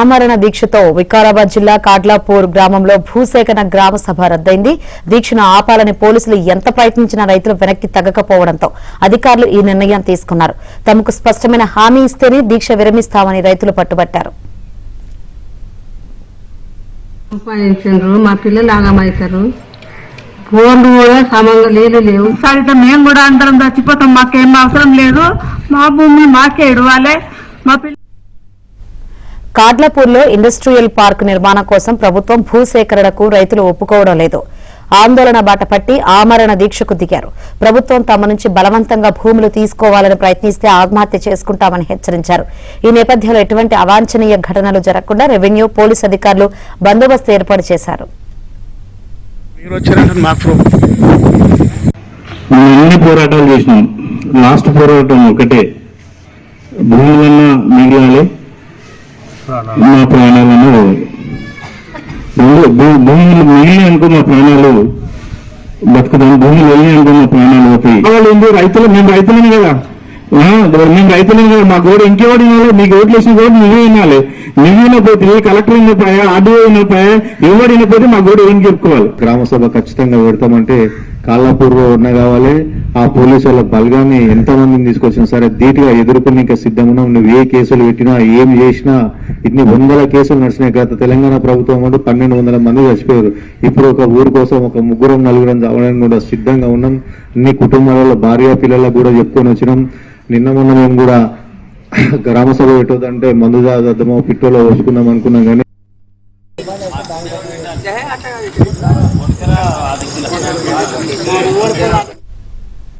ఆమరణ దీక్షతో వికారాబాద్ జిల్లా కాడ్లాపూర్ గ్రామంలో భూసేకరణ గ్రామ సభ రద్దయింది. దీక్షను ఆపాలని పోలీసులు ఎంత ప్రయత్నించినా రైతులు వెనక్కి తగ్గకపోవడంతో అధికారులు ఈ నిర్ణయం తీసుకున్నారు. తమకు స్పష్టమైన హామీ ఇస్తేనే దీక్ష విరమిస్తామని రైతులు పట్టుబట్టారు. మా పిల్లలు ఆగమవుతారు, ఫోన్లు కూడా సమంగా లేవు. సరిగ్గా మేము కూడా అందరం చచ్చిపోతాం, మాకేం అవసరం లేదు, మా భూమి మాకే ఇవ్వాలి. మా కాడ్లాపూర్లో ఇండస్ట్రియల్ పార్క్ నిర్మాణం కోసం ప్రభుత్వం భూసేకరణకు రైతులు ఒప్పుకోవడం లేదు. ఆందోళన బాట పట్టి ఆమరణ దీక్షకు దిగారు. ప్రభుత్వం తమ నుంచి బలవంతంగా భూములు తీసుకోవాలని ప్రయత్నిస్తే ఆత్మహత్య చేసుకుంటామని హెచ్చరించారు. ఈ నేపథ్యంలో ఎటువంటి అవాంఛనీయ ఘటనలు జరగకుండా రెవెన్యూ, పోలీసు అధికారులు బందోబస్తు ఏర్పాటు చేశారు. పోరాటాలు చేసినాం, లాస్ట్ పోరాటం ఒకటే, భూములన్నా మిగిలాలి, మా ప్రాణాలను భూములు మిగిలి అనుకో మా ప్రాణాలు బతుకుతాం, భూములు వెళ్ళి అనుకో మా ప్రాణాలు పోతాయి. వాళ్ళు ఏంటి రైతులు, మేము రైతులని కదా, మేము రైతులని కదా, మా గోడ ఇంకెవడు వినాలి, మీకు ఓట్లు వేసిన గోడ నువ్వే వినాలి. నువ్వు వినపోతే కలెక్టర్ వినపోయా, ఆర్డీఓ వినపోయా, ఎవరు వినపోతే మా గోడ ఏం చెప్పుకోవాలి. గ్రామ సభ ఖచ్చితంగా పెడతామంటే కాళ్ళపూర్లో ఉన్న కావాలి. ఆ పోలీసు వాళ్ళ బలగాన్ని ఎంతమందిని తీసుకొచ్చినా సరే ధీటుగా ఎదుర్కొని ఇంకా సిద్ధంగా ఉన్నాం. నువ్వు ఏ కేసులు పెట్టినా ఏం చేసినా, ఇన్ని 100 కేసులు నడిచినాయి. గత తెలంగాణ ప్రభుత్వం అంటే 1200 మంది చచ్చిపోయారు. ఇప్పుడు ఒక ఊరు కోసం ఒక 3-4 చావడానికి కూడా సిద్ధంగా ఉన్నాం. అన్ని కుటుంబాలలో భార్య పిల్లలకు కూడా చెప్పుకొని వచ్చినాం. నిన్న మొన్న మేము కూడా గ్రామ సభ పెట్టొద్దంటే మందు జాగ్రత్తమో పిట్టోలో వచ్చుకుందాం అనుకున్నాం. కానీ